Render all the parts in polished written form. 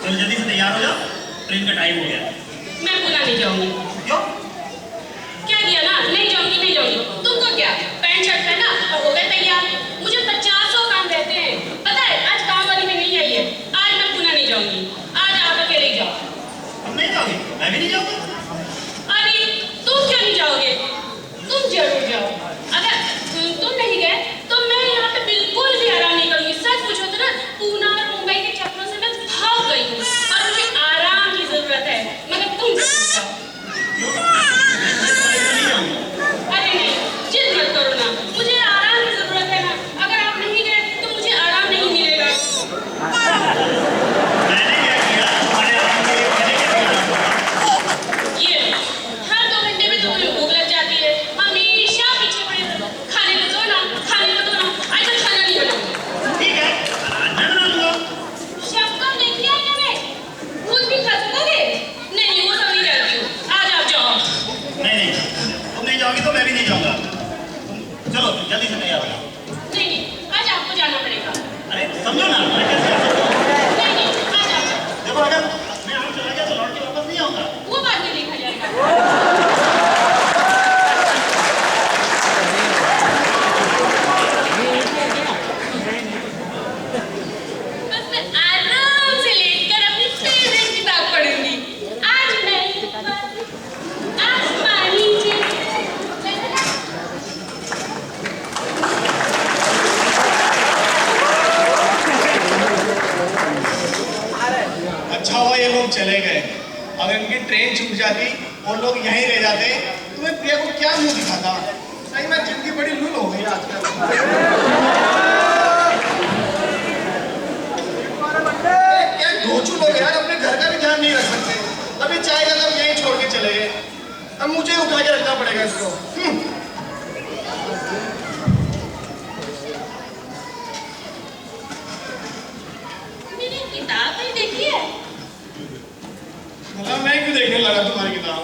चलो जल्दी से तैयार हो जाओ, ट्रेन का टाइम हो गया। मैं पूना नहीं जाऊंगी। क्यों? क्या किया ना, नहीं जाऊंगी नहीं जाऊंगी। तुमको क्या, पैंट शर्ट पहना और हो गए तैयार। मुझे 50 काम रहते हैं, पता है। आज काम वाली में नहीं आई है। आज मैं पूना नहीं जाऊंगी। आज आप अकेले ही जाओ। तुम नहीं जाओगे? मैं भी नहीं जाऊंगा। अरे तुम क्यों नहीं जाओगे? तुम जरूर जाओ। अगर तुम नहीं गए तो मैं यहाँ पे बिल्कुल भी आराम नहीं करूंगी। सच पूछो तो ना, पूना और मुंबई के चक्करों से मैं भाग गई हूँ और मुझे आराम की जरूरत है। मगर तुम जरूर जाओ। अरे नहीं, जिद मत करो ना, मुझे आराम की जरूरत है ना। अगर आप नहीं गए तो मुझे आराम नहीं मिलेगा। मैंने क्या किया तुम्हारे आराम के लिए? मैंने क्या किया? ये हर 2 घंटे में तुम्हें भूख लग जाती है, हमेशा पीछे पड़े रहो। खाने को दो ना, खाने को दो ना। आज मैं खाना नहीं बनाऊंगी। ठीक है, मैं बना दूंगा। शक्कर देखी है क्या? मैं खुद भी खा सकोगे? नहीं, वो सब नहीं करती हूँ। आज आप जाओ। नहीं, तुम नहीं जाओगी तो मैं भी नहीं जाऊंगा। चलो जल्दी से तैयार हो जाओ। नहीं, आज आपको जाना पड़ेगा। अरे समझो ना, मैं कैसे जा सकता हूँ? नहीं, आज आप। देखो अगर मैं यहाँ चला गया तो लौट के वापस नहीं आऊंगा। वो बात में देखा जाएगा। बस मैं आराम से लेटकर अपनी फेवरेट किताब पढ़ूंगी। आज मैं आसमानी अच्छा हुआ ये लोग चले गए। अगर इनकी ट्रेन छूट जाती और लोग यहीं रह जाते तो मैं प्रिया को क्या मुंह दिखाता। सही में जिंदगी बड़ी लूल हो गई आजकल। क्या घोचू लोग यार, अपने घर का भी ध्यान नहीं रख सकते। अभी चाय का कप यहीं छोड़ के चले गए, अब मुझे उठा के रखना पड़ेगा इसको। मेरी किताब नहीं देखी है। मतलब मैं क्यों देखने लगा तुम्हारी किताब?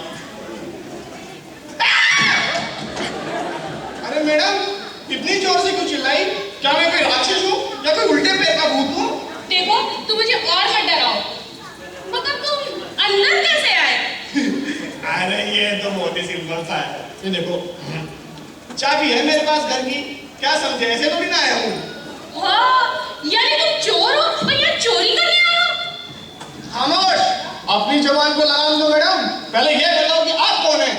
अरे मैडम इतनी जोर से क्यों चिल्लाई? क्या मैं कोई राक्षस हूँ या कोई उल्टे पैर का भूत हूँ? देखो, तुम मुझे और मत डराओ। मगर तुम अंदर कैसे आए? अरे ये तो बहुत ही सिंपल सा है। ये देखो चाबी है मेरे पास घर की, क्या समझे? ऐसे तो भी ना आया हूँ। हाँ, यानी तुम चोर हो और यहाँ चोरी करने आए हो? खामोश, अपनी जबान को लगाम दो मैडम। पहले ये बताओ कि आप कौन है?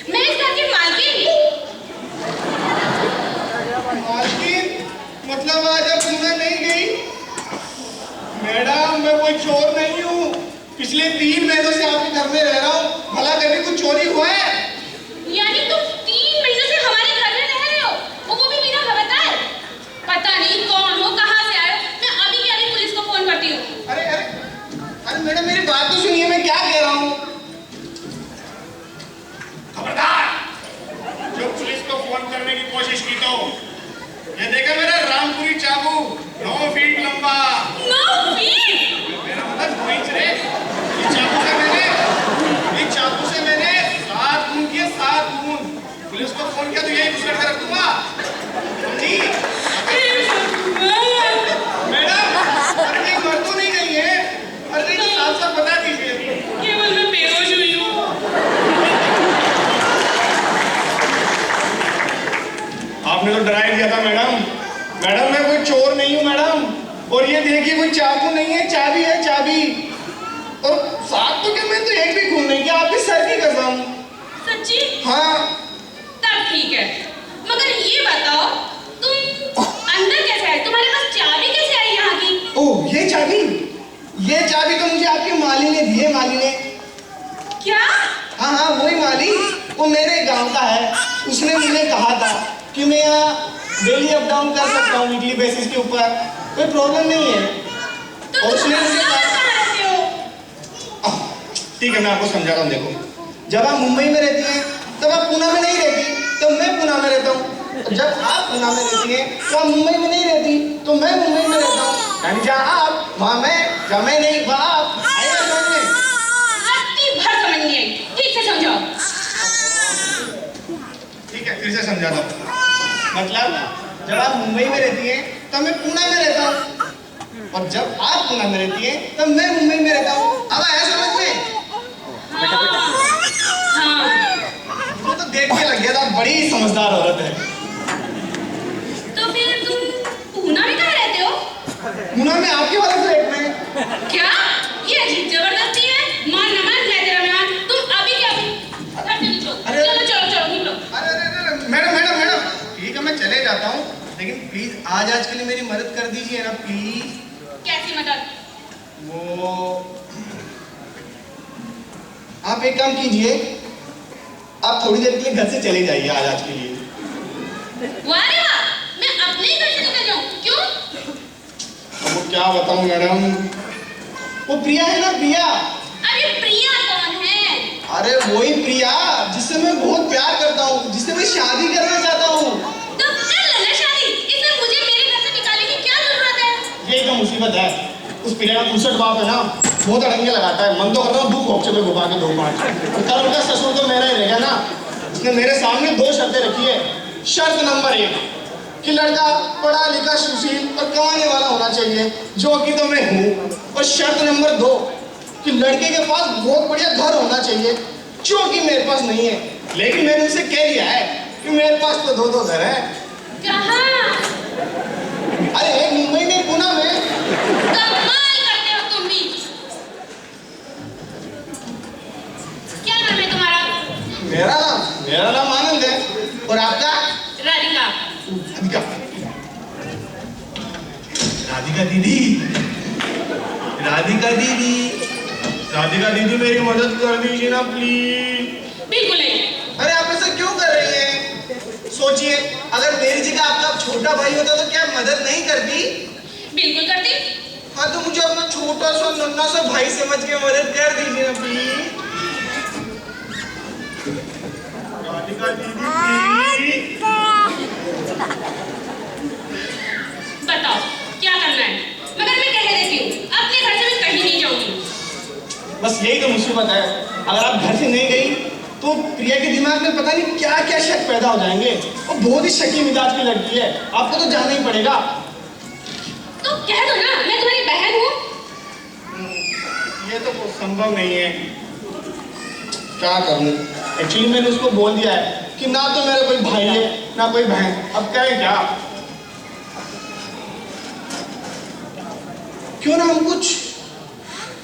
मैं इस घर की मालकिन हूँ। मालकिन? मतलब आज आप पूना नहीं गई? मैडम मैं कोई चोर नहीं हूँ, पिछले 3 महीनों से आपके घर में रह रहा हूँ। भला कभी कुछ चोरी हुआ है? यानी तुम 3 महीने से हमारे घर में रह रहे हो, वो भी बिना खबरदार? पता नहीं कौन हो, कहाँ से आए हो। मैं अभी के अभी पुलिस को फोन करती हूँ। अरे अरे अरे मैडम मेरी बात तो सुनिए, मैं क्या कह रहा हूँ। खबरदार, जो पुलिस को फोन करने की कोशिश की तो ये देखा मेरा रामपुरी चाकू 9 फीट लंबा। 9 फीट? मेरा मतलब 2 इंच रे। इस चाकू से मैंने 7 खून किए, 7 खून। पुलिस को फोन किया तो यही घुसड़ के रख दूंगा, समझी? मैडम अरे नहीं, मर तो नहीं गई है? अरे नहीं तो साफ साफ बता दीजिए। केवल मैं बेहोश हुई हूँ। आपने तो डरा ही दिया था मैडम। मैडम मैं कोई चोर नहीं हूँ मैडम। और ये देखिए कोई चाकू नहीं है, चाबी है, चाबी। और 7 तो क्या, मैं तो एक भी खून नहीं किया, आपके सर की कसम। सच्ची? हाँ। तब ठीक है, मगर ये बताओ तुम अंदर कैसे आए? तुम्हारे पास चाबी कैसे आई यहाँ की? ओह ये चाबी? ये चाबी तो मुझे आपकी माली ने दी है, माली ने। क्या? हाँ हाँ वही माली, वो मेरे गांव का है। उसने मुझे कहा था कि मैं यहाँ डेली अप डाउन कर सकता हूँ वीकली बेसिस के ऊपर, कोई प्रॉब्लम नहीं है। तो और उसने तुम मुझे कहाँ रहते हो? ठीक है मैं आपको समझा रहा हूँ। देखो जब आप मुंबई में रहती हैं तब आप पूना में नहीं रहती, तो मैं पूना में रहता हूँ। जब आप पूना में रहती हैं तो आप मुंबई में नहीं रहती, तो मैं मुंबई में रहता हूँ। यानी जहाँ आप वहाँ मैं, जहाँ मैं नहीं वहाँ आप। आएगा समझ में? रत्ती भर समझ नहीं आई, ठीक से समझाओ। ठीक है फिर से समझाता हूँ। मतलब जब आप मुंबई में रहती हैं तो मैं पूना में रहता हूँ। और जब आप पूना में रहती हैं तब मैं मुंबई में रहता हूँ। अब आया समझ में? हाँ वो तो देख के लग गया था, बड़ी समझदार औरत है। तो फिर तुम पूना में कहाँ रहते हो? पूना में आपके वाले फ्लैट में। क्या ये अजीब जबरदस्ती है? मान न मान मैं तेरा मेहमान, तुम अभी क्या घर से निकलो। अरे- चलो चलो चलो निकलो। अरे मैडम मैडम मैडम, ठीक है मैं चले जाता हूँ, लेकिन प्लीज आज के लिए मेरी मदद कर दीजिए ना प्लीज। कैसी मदद? वो आप एक काम कीजिए, आप थोड़ी देर के लिए घर से चले जाइए आज के लिए। वाह रे वाह, मैं अपने ही घर से निकल जाऊँ? क्यों? अब वो क्या बताऊं मैडम, वो प्रिया है ना, प्रिया। अरे प्रिया कौन है? अरे वही प्रिया जिससे मैं बहुत प्यार करता हूँ, जिससे मैं शादी करना चाहता हूँ। तो कर लेना शादी, इसमें मुझे मेरे घर से निकालने की क्या जरूरत है? यही तो मुसीबत है, उस प्रिया का 62 बाप है ना, बहुत अड़ंगे लगाता है। मन तो करता हूँ दो खोपचे पे घुमा के 2-5। कल उनका ससुर तो मेरा ही रहेगा ना। उसने मेरे सामने 2 शर्तें रखी है। शर्त नंबर 1 कि लड़का पढ़ा लिखा सुशील और कमाने वाला होना चाहिए, जो कि तो मैं हूँ। और शर्त नंबर 2 कि लड़के के पास बहुत बढ़िया घर होना चाहिए, जो कि मेरे पास नहीं है। लेकिन मैंने उसे कह दिया है कि मेरे पास तो 2 घर हैं। कहाँ? अरे एक मुंबई में, पुणे में। कमाल करते हो तुम भी। क्या नाम है तुम्हारा? मेरा नाम आनंद है। और आपका? राधिका। राधिका दीदी, राधिका दीदी, राधिका दीदी मेरी मदद कर दीजिए ना प्लीज। बिल्कुल नहीं। अरे आप ऐसा क्यों कर रही हैं? सोचिए, अगर मेरी जगह आपका छोटा भाई होता तो क्या मदद नहीं करती? बिल्कुल करती। हाँ तो मुझे अपना छोटा सा नन्हा सा भाई समझ के मदद कर दीजिए ना प्लीज। राधिका दीदी प्लीज। बताओ क्या करना है? मगर मैं कह देती हूँ, अपने घर से मैं कहीं नहीं जाऊंगी। बस यही तो मुसीबत है, अगर आप घर से नहीं गई तो प्रिया के दिमाग में पता नहीं क्या क्या शक पैदा हो जाएंगे। वो बहुत ही शकी मिजाज की लड़की है, आपको तो जाना ही पड़ेगा। तो कह दो ना, मैं तुम्हारी बहन हूँ। ये तो संभव नहीं है, क्या करूं? एक्चुअली मैंने उसको बोल दिया है कि ना तो मेरा कोई भाई है ना कोई बहन, अब कहें क्या? क्यों ना हम कुछ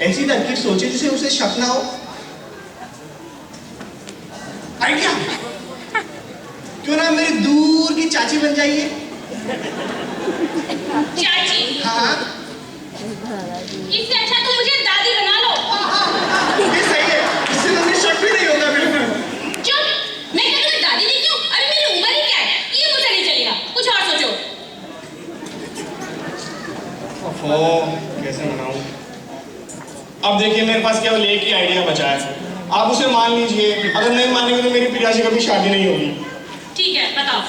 ऐसी तरकीब सोचे जिसे उसे शक ना हो। आइडिया, क्यों ना मेरी दूर की चाची बन जाइए। चाची? हाँ इससे अच्छा तुम मुझे दादी बना लो। ये सही है, इससे तो मुझे शक भी नहीं होगा बिल्कुल। चुप, मैं क्या तुम्हें दादी नहीं क्यों? अरे मेरी उम्र ही क्या है, ये मुझे नहीं चलेगा, कुछ और सोचो। ओहो, कैसे मनाऊं? अब देखिए मेरे पास केवल एक ही आइडिया बचा है, आप उसे मान लीजिए। अगर नहीं मानेंगे तो मेरी प्रिया से कभी शादी नहीं होगी। ठीक है, बताओ।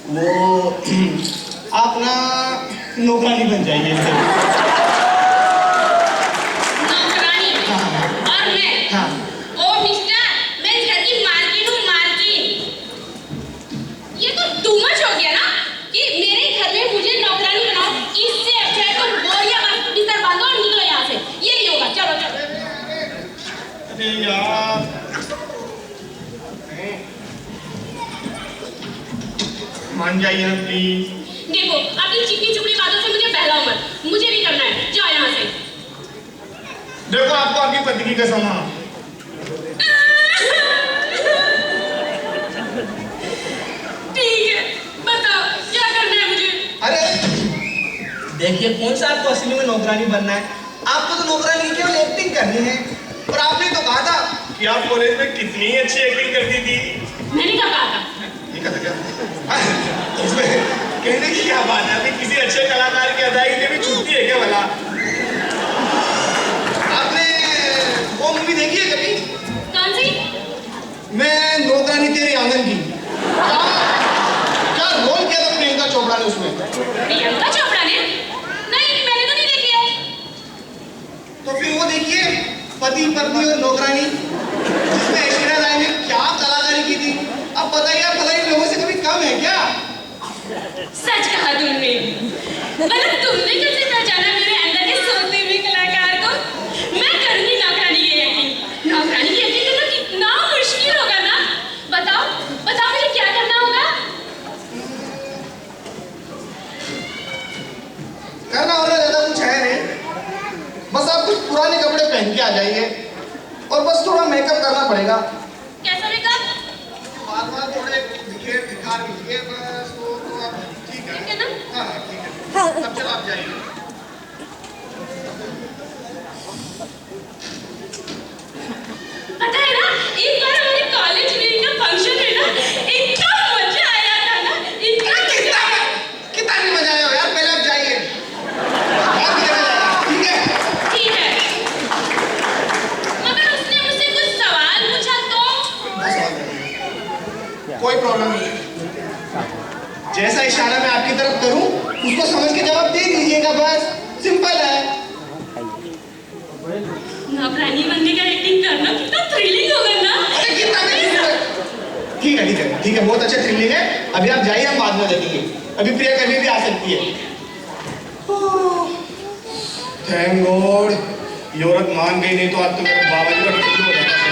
वो आप ना नौकरानी बन जाइए। नौकरानी? हाँ। और मैं? हाँ। ओ मिस्टर, मैं इस घर की मालकिन हूँ, मालकिन। ये तो टू मच हो गया ना कि मेरे घर में मुझे नौकरानी बनाओ। इससे अच्छा है तुम बोरिया बिस्तर बांधो और निकलो यहाँ से। ये नहीं होगा, चलो चलो। अरे यार, मान जाइए ना प्लीज। देखो, अपनी चिकनी चुपड़ी बातों से मुझे बहलाओ मत, मुझे भी करना है, जाओ यहाँ से। देखो आपको आपकी पति की कसम। हाँ ठीक है, बताओ क्या करना है मुझे? अरे देखिए, कौन सा आपको असली में नौकरानी बनना है? आपको तो नौकरानी की केवल एक्टिंग करनी है। और आपने तो कहा था कि आप कॉलेज में कितनी अच्छी एक्टिंग करती थी। मैंने क्या कहा था? ये कहा था क्या? इसमें कहने की क्या बात है? अभी किसी अच्छे कलाकार की अदायगी में भी छुट्टी है क्या भला? आपने वो मूवी देखी है कभी? कौन सी? मैं नौकरानी तेरे आंगन की। क्या रोल किया था प्रियंका चोपड़ा ने उसमें? प्रियंका चोपड़ा ने? नहीं, मैंने तो नहीं देखी है। तो फिर वो देखिए, पति पत्नी और नौकरानी, जिसमें ऐश्वर्या राय ने क्या कलाकारी की थी। अब बताइए, आप भला इन लोगों से कभी कम है क्या? सच कहा तुमने। मतलब तुमने कैसे पहचाना मेरे अंदर के सोते हुए कलाकार को? मैं करूंगी नौकरानी की एक्टिंग। नौकरानी की एक्टिंग करना कितना मुश्किल होगा ना। बताओ बताओ मुझे क्या करना होगा? करना होना ज्यादा कुछ है नहीं, बस आप कुछ पुराने कपड़े पहन के आ जाइए और बस थोड़ा मेकअप करना पड़ेगा। कैसा मेकअप? बाल थोड़े दिखार दीजिए बस, तो आप ठीक ठीक है ना? हाँ ठीक है, अब चलो आप जाइए। पता है ना, एक बार हमारे कॉलेज में ना फंक्शन में ना इतना मजा आया था ना, इतना कितना भी मजा आया हो यार, पहले आप जाइए। और भी जगह जाएगा, ठीक है? ठीक है। मगर उसने मुझसे कुछ सवाल पूछा तो? कोई प्रॉब्लम नहीं है, जैसा इशारा मैं आपकी तरफ करूं उसको समझ के जवाब दे दीजिएगा, बस सिंपल है। नौकरानी बनने का एक्टिंग करना कितना थ्रिलिंग होगा ना। अरे कितना ठीक है ठीक है ठीक है, बहुत अच्छा थ्रिलिंग है। अभी आप जाइए, हम बाद में देखेंगे। अभी प्रिया कभी भी आ सकती है। थैंक गॉड, ये औरत मान गई, नहीं तो आज तो मेरे बाबा जी का टुकड़ा हो जाता है।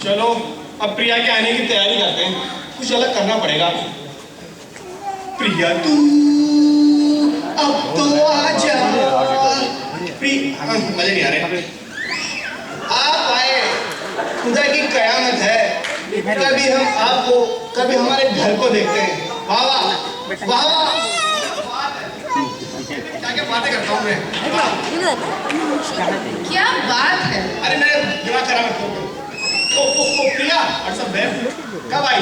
चलो अब प्रिया के आने की तैयारी करते हैं, कुछ अलग करना पड़ेगा। प्रिया तू अब तो आजा। मजे नहीं आ रहे। आप आए, खुदा की कयामत है। कभी हम आपको, कभी हमारे घर को देखते हैं। वाह वाह वाह वाह, क्या बातें करता हूँ मैं। क्या बात है? अरे मेरे दिमाग खराब है। ओ प्रिया, और सब कब आई?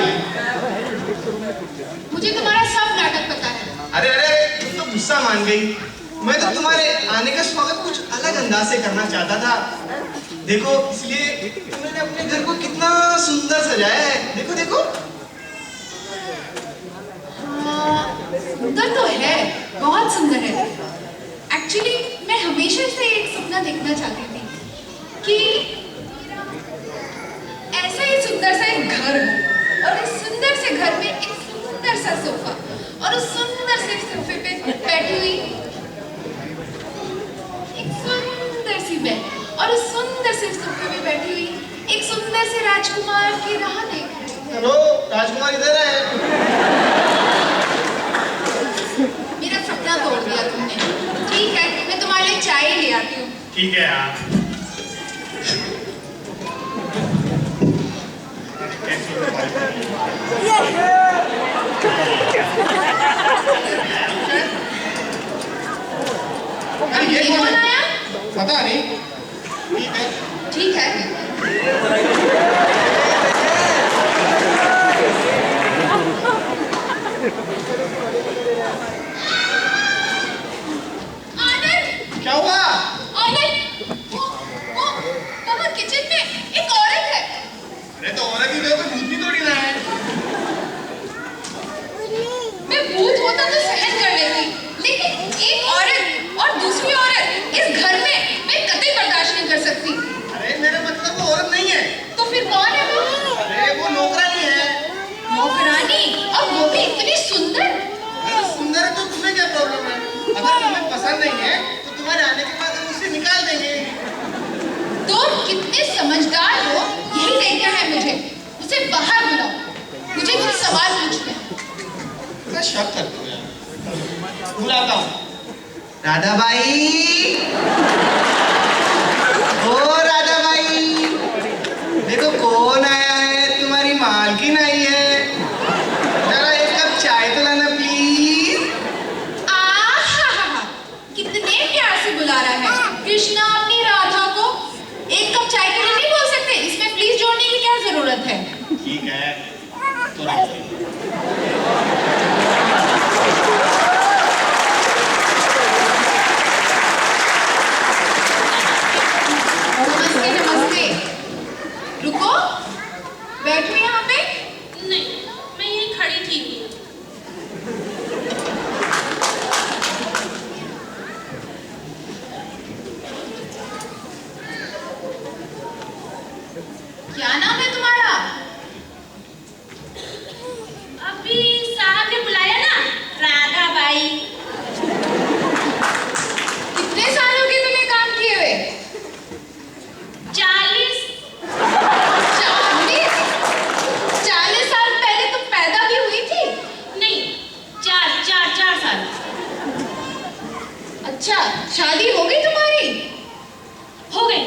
मुझे तुम्हारा सब नाटक पता है। अरे अरे, तुम तो गुस्सा मान गई। मैं तो तुम्हारे आने का स्वागत कुछ अलग अंदाज से करना चाहता था। देखो, इसलिए मैंने अपने घर को कितना सुंदर सजाया है। देखो देखो। हाँ, सुंदर तो है, बहुत सुंदर है। एक्चुअली मैं हमेशा से एक सपना देखना चाहती थी कि ऐसा ही सुंदर सा एक घर हो और इस सुंदर से घर में एक सुंदर सा सोफा और उस सुंदर से सोफे पे बैठी हुई एक सुंदर सी बेड और उस सुंदर से सोफे पे बैठी हुई एक सुंदर से राजकुमार की राह देख। हेलो, राजकुमार इधर है। मेरा सपना तोड़ दिया तुमने। ठीक है, मैं तुम्हारे लिए चाय ले आती हूँ। ठीक है यार। अब ये कौन आया? पता नहीं। ठीक है। आनंद! क्या हुआ? आनंद! वो बाबा किचन में एक औरत है। अरे तो औरत ही तो भूतनी थोड़ी ना है। मैं भूत होता तो सहन कर लेती, लेकिन एक औरत और दूसरी औरत इस घर में मैं कतई बर्दाश्त नहीं कर सकती। अरे मेरा मतलब वो औरत नहीं है। तो फिर कौन है वो? अरे वो नौकरानी है। नौकरानी? और वो भी इतनी सुंदर? अरे सुंदर है तो तुम्हें क्या प्रॉब्लम है? अगर तुम्हें पसंद नहीं है तो तुम्हारे आने के बाद हम उसे निकाल देंगे। तुम कितने समझदार हो, यही देखना है मुझे। उसे बाहर बुलाओ, मुझे कुछ सवाल पूछने हैं। मैं शक करती हूँ यार। बुलाता हूँ। राधा भाई, ओ राधा भाई, देखो कौन आया है। तुम्हारी मालकिन आई है। जरा एक कप चाय तो लाना प्लीज। आहा, कितने प्यार से बुला रहा है कृष्णा अपनी राधा को। एक कप चाय के लिए नहीं बोल सकते? इसमें प्लीज जोड़ने की क्या जरूरत है? ठीक है तो राधा। नमस्ते नमस्ते। रुको, बैठो यहाँ पे। नहीं, मैं यहीं खड़ी ठीक हूँ। क्या नाम है तुम्हारा? अभी साहब ने बुलाया ना, राधा बाई। कितने साल हो गए तुम्हें काम किए हुए? 40। 40 साल पहले तुम पैदा भी हुई थी? नहीं, 4 साल। अच्छा, शादी हो गई तुम्हारी? हो गई।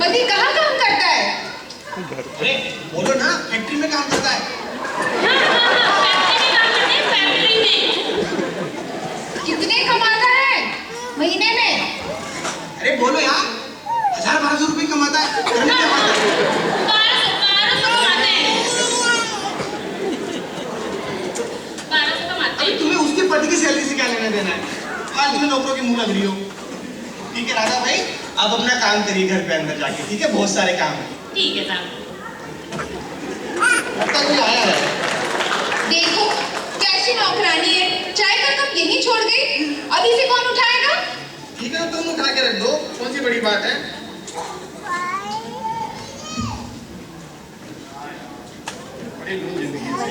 पति कहाँ काम करता है? अरे बोलो ना, फैक्ट्री में काम करता है। हाँ, फैक्ट्री में काम करते हैं, फैक्ट्री में। कितने कमाता है महीने में? अरे बोलो यार, 1000-1200 रुपए कमाता है। करने क्या बात है? 1200 कमाते हैं। 1200 कमाते अरे हैं। तुम्हें उसके पति की सैलरी से क्या लेना देना है? फालतू में नौकरों की मुंह लग रही हो। ठीक है राधा भाई, अब अपना काम करिए घर पे अंदर जाके, ठीक है? बहुत सारे काम है। ठीक है साहब। अब तक कोई आया है? देखो कैसी नौकरानी है, चाय का कप यहीं छोड़ गई, अब इसे कौन उठाएगा? ठीक है, तुम उठा के रख दो, कौन सी बड़ी बात है? बड़ी लूं जिंदगी से।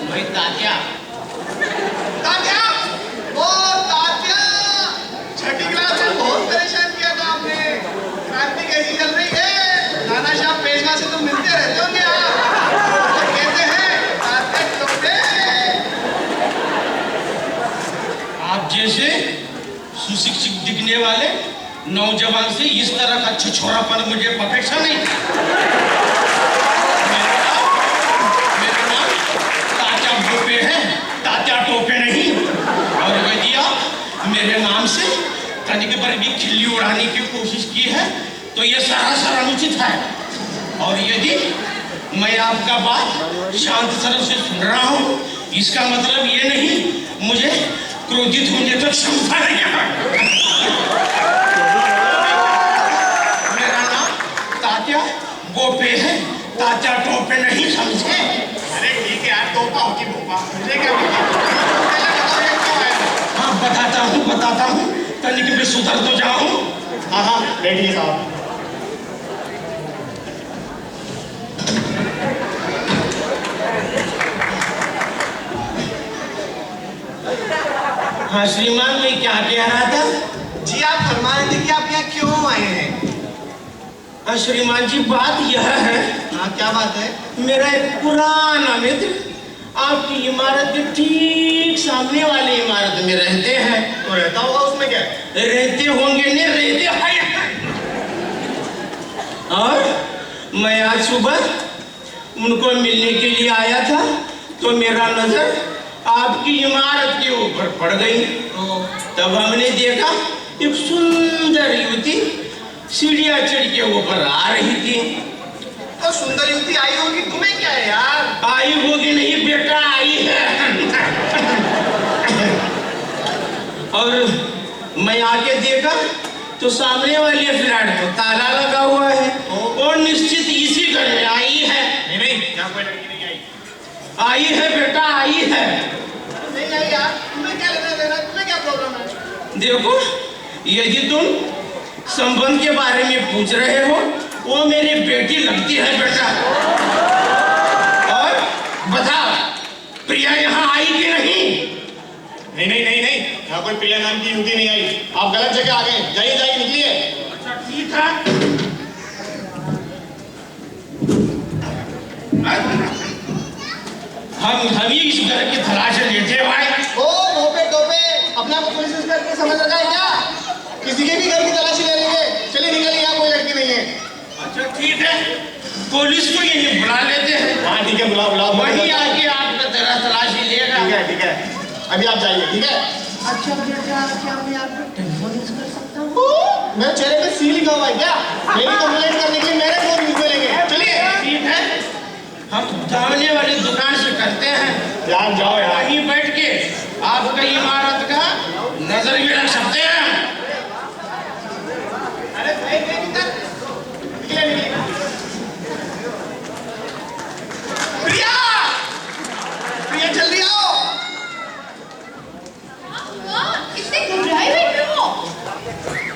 भाई तात्या, तात्या! ओ तात्या! छठी क्लास में बहुत परेशान किया था आपने। क्रांति कैसी चल रही है? नाना शाह पेशवा से तो मिलते रहते होंगे आप। कहते हैं तात्या टोपे। आप जैसे सुशिक्षित दिखने वाले नौजवान से इस तरह का छिछोरापन मुझे अपेक्षा नहीं था। मेरा नाम तात्या टोपे है, तात्या टोपे नहीं। और यदि आप मेरे नाम से तनिक पर भी खिल्ली उड़ाने की कोशिश की है तो ये सरासर अनुचित है। और यदि मैं आपका बात शांत तरह से सुन रहा हूँ, इसका मतलब ये नहीं मुझे क्रोधित होने तक क्षमता नहीं है। मेरा नाम तात्या गोपे है, तात्या टोपे नहीं, समझे? अरे ठीक है यार, तोपा हो कि भोपा, मुझे क्या पता? हाँ बताता हूँ, तनिक भी सुधर तो जाऊँ। हाँ, बैठिए साहब। हाँ श्रीमान, मैं क्या कह रहा था? जी आप फरमा रहे थे कि आप यहाँ क्यों आए हैं? हाँ श्रीमान जी, बात यह है, हाँ क्या बात है? मेरा एक पुराना मित्र आपकी इमारत के ठीक सामने वाली इमारत में रहते हैं। तो रहता होगा, उसमें क्या है? रहते होंगे नहीं, रहते हैं। और मैं आज सुबह उनको मिलने के लिए आया था तो मेरा नजर आपकी इमारत के ऊपर पड़ गई। तब हमने देखा एक सुंदर युवती सीढ़ियां चढ़ के ऊपर आ रही थी। तो सुंदर युवती आई होगी, तुम्हें क्या है यार? आई होगी नहीं बेटा, आई है। और मैं आके देखा तो सामने वाले फ्लैट में ताला लगा हुआ है और निश्चित इसी घर में आई है। नहीं, यहाँ कोई लड़की नहीं आई। आई है बेटा, आई है। नहीं आई यार, तुम्हें क्या लेना देना, तुम्हें क्या प्रॉब्लम है? देखो, यदि तुम संबंध के बारे में पूछ रहे हो, वो मेरी बेटी लगती है बेटा। और बताओ, प्रिया यहाँ आई कि नहीं? नहीं, यहाँ कोई प्रिया नाम की युवती नहीं आई। आप गलत जगह आ गए, जाइए निकलिए। अच्छा ठीक है। हम ही इस घर की तलाश लेते हैं भाई। ओ भोपे टोपे, अपने आप को पुलिस इंस्पेक्टर समझ रखा है क्या? किसी के भी घर की तलाशी ले लेंगे। चलिए निकलिए, यहाँ कोई लड़की नहीं है। अच्छा ठीक है, पुलिस को यही बुला लेते हैं। हाँ ठीक है, बुलाओ। वही आके आपका जरा तलाशी लेगा। ठीक है, अभी आप जाइए, ठीक है? अच्छा बेटा, क्या मैं आपको टेलीफोन यूज कर सकता हूँ? मेरे चेहरे पे सी लिखा हुआ है क्या? मेरी कंप्लेंट करने के लिए मेरे हम सामने वाली दुकान से करते हैं। यार जाओ यार। वहीं बैठ के आपका इमारत का नजर भी रख सकते हैं। अरे भाई निकल प्रिया, प्रिया जल्दी आओ। इतने घबराए बैठे हो?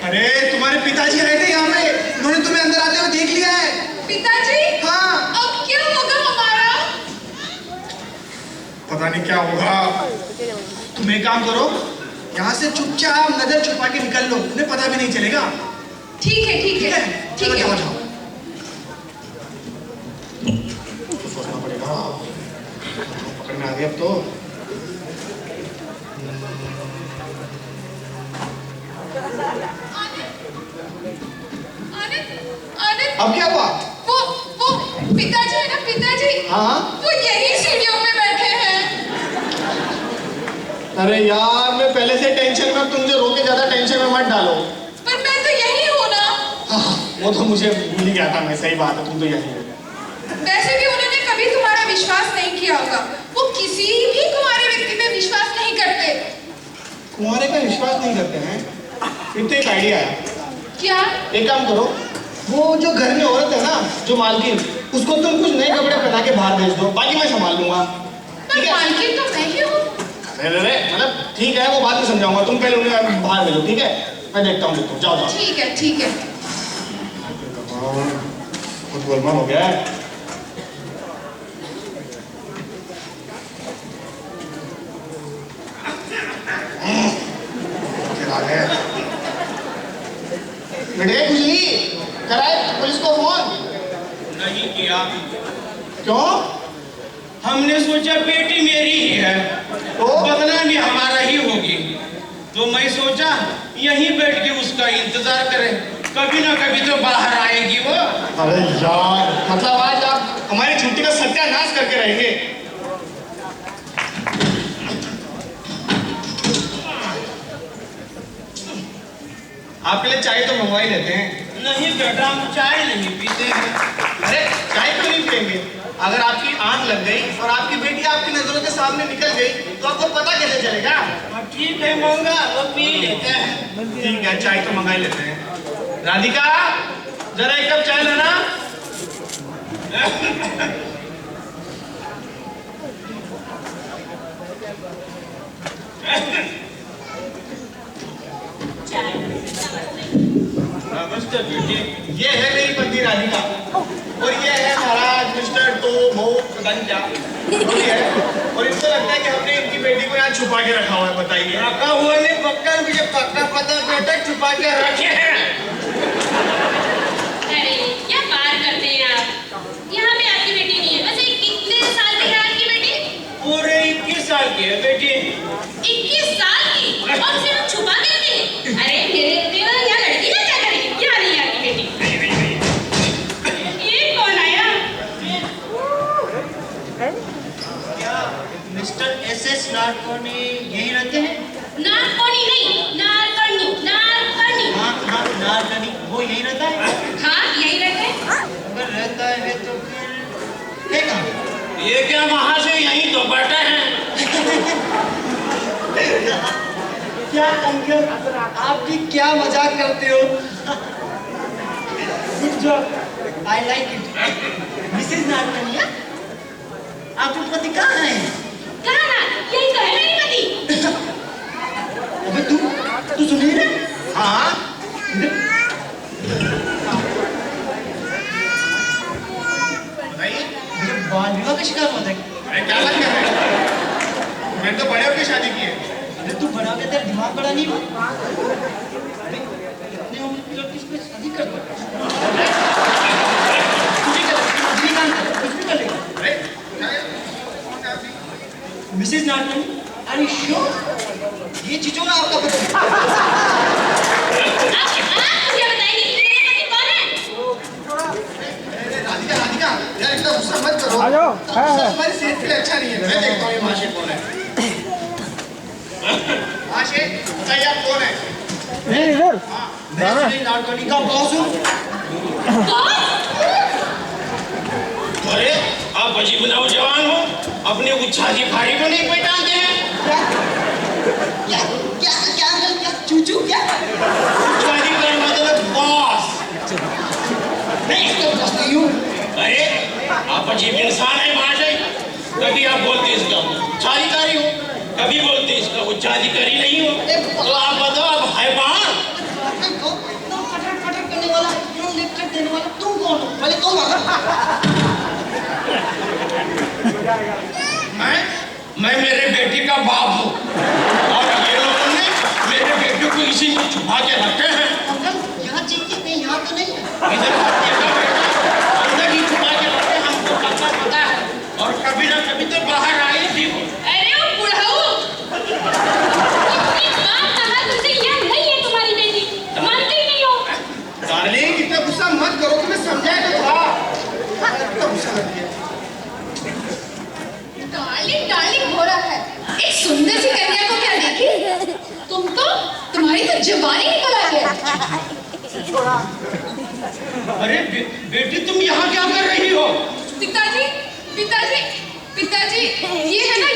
अरे तुम्हारे पिताजी आए थे यहाँ पे, उन्होंने तुम्हें अंदर आते हुए देख लिया है। पिताजी? हाँ। अब क्या होगा हमारा? पता नहीं क्या होगा। तुम एक काम करो, यहाँ से चुपचाप नजर छुपा के निकल लो, उन्हें पता भी नहीं चलेगा। ठीक है ठीक है ठीक है। जाओ जाओ। तो सोचना पड़ेगा, पकड़ में आ गए अब तो। आनंद अब क्या हुआ? वो पिताजी है ना, पिताजी। हाँ। वो यही सीढ़ियों पे बैठे हैं। अरे यार मैं पहले से टेंशन में, तुम मुझे रोके ज्यादा टेंशन में मत डालो। पर मैं तो यही हूँ ना। हाँ, वो तो मुझे भूल ही गया था मैं। सही बात है, तुम तो यही हो। वैसे भी उन्होंने कभी तुम्हारा विश्वास नहीं किया होगा। वो किसी भी कुंवारे व्यक्ति पे विश्वास नहीं करते। कुंवारे का विश्वास नहीं करते हैं? फिर तो एक आइडिया है। क्या? एक काम करो, वो जो घर में औरत है ना, जो मालकिन, उसको तुम कुछ नए कपड़े पहना के बाहर भेज दो, बाकी मैं संभाल लूंगा। पर मालकिन तो मैं ही हूँ। अरे मतलब ठीक है, वो बात में समझाऊंगा, तुम पहले उन्हें बाहर भेजो, ठीक है? मैं देखता हूँ, जाओ जाओ। ठीक है ठीक है। बहुत गोलमाल हो गया है। बेटे खुजली कराए पुलिस को फोन? नहीं किया। क्यों? हमने सोचा बेटी मेरी ही है, तो बदनामी हमारा ही होगी, तो मैं सोचा यहीं बैठ के उसका इंतजार करें, कभी ना कभी तो बाहर आएगी वो। अरे यार, मतलब आज आप हमारी छुट्टी का सत्यानाश करके रहेंगे। आपके लिए चाय तो मंगवा ही लेते हैं। नहीं बेटा, हम चाय नहीं पीते हैं। अरे चाय क्यों नहीं पियेंगे? अगर आपकी आंख लग गई और आपकी बेटी आपकी नजरों के सामने निकल गई तो आपको पता कैसे चलेगा? ठीक है मंगा, वो पी लेते हैं। ठीक है, चाय तो मंगा ही लेते हैं। राधिका, जरा एक कप चाय लाना। नमस्ते बेटी। ये है मेरी पत्नी राधिका और ये है महाराज मिस्टर तो मो गंजा। और इनको लगता है कि हमने इनकी बेटी को यहाँ छुपा के रखा हुआ है। बताइए। रखा हुआ नहीं, पक्का मुझे पक्का पता बेटा छुपा के रखे हैं। अरे क्या बात करते हैं आप? यहाँ पे आपकी बेटी नहीं है। वैसे कितने साल की है आपकी बेटी? पूरे 21 साल की है बेटी। 21 साल की? और उसे लोग छुपा के रखे हैं? अरे मेरे देवर, यहाँ लड़की ना क्या करेगी? यहाँ नहीं आपकी बेटी। ये कौन आया? मिस्टर एसएस नारकोनी यही रहते हैं? नारकोनी नहीं, नारकर्णी, नारकर्णी। नारकर्णी, वो यही रहता है? हाँ, यही रहते हैं। अगर रहता है तो फिर है कहाँ? ये क्या वहां से यहीं तो बैठे हैं? क्या अंकल, आप भी क्या मजाक करते हो? Good job, I like it. Mrs Narkania, आपके पति कहाँ है? कहाँ ना? यही तो है मेरी पति। अबे तू सुनी ना? हाँ। बताइए। मुझे बाल विवाह का शिकार होता है। अरे क्या बात कर रहे हैं? मैंने तो बड़े होकर शादी की है। अरे तू बड़ा हो गया, तेरा दिमाग बड़ा नहीं हुआ? अरे इतने उम्र की लड़की से शादी कर दो। कुछ भी कर लेगा। अरे क्या है? कौन है आपकी? Mrs Narkani, are you sure? ये चिचोरा आपका पति? आप मुझे बताइए कि मेरे पति कौन है? राधिका, राधिका, यार इतना गुस्सा मत करो। आ जाओ। गुस्सा तुम्हारी सेहत के लिए अच्छा नहीं है। मैं देखता हूँ ये माशे कौन है। माशे, बताइए आप कौन है? नहीं इधर मैं मिसेस नारकनी का बॉस हूँ। कौन? अरे आप जी नौजवान हो, अपने उच्छादी खारी को नहीं पहचानते हैं? क्या क्या क्या क्या चूचू क्या उच्छादी का मतलब बॉस नहीं तो बस नहीं हूँ। अरे आप अजीब इंसान है महाशय। कभी आप बोलते इसका उच्चाधिकारी हो, कभी बोलते इसका उच्चाधिकारी नहीं हो। तो आप बताओ आप हैवान। फटर करने वाला, लेक्चर देने वाला तुम कौन हो? पहले तुम मैं मेरे बेटी का बाप हूँ और ये लोगों ने मेरे बेटे को इसी में छुपा के रखे हैं। यहाँ चीज़ नहीं, यहाँ तो नहीं। इधर अंदर ही छुपा के रखे, हमको पता है और कभी ना कभी तो बाहर आए भी हो। अरे ओ बुढ़ाऊ, इतनी बात कहा तुझसे, यह नहीं है तुम्हारी बेटी, मानती नहीं हो। डार्लिंग इतना गुस्सा मत करो, तुम्हें समझाया तो था। इतना गुस्सा मत किया। डार्लिंग डार्लिंग हो रहा है। एक सुंदर सी कन्या को क्या देखी? तुम्हारी तो जवानी निकल आ गया। अरे बेटी तुम यहाँ क्या कर रही हो? पिताजी पिताजी पिताजी, ये है ना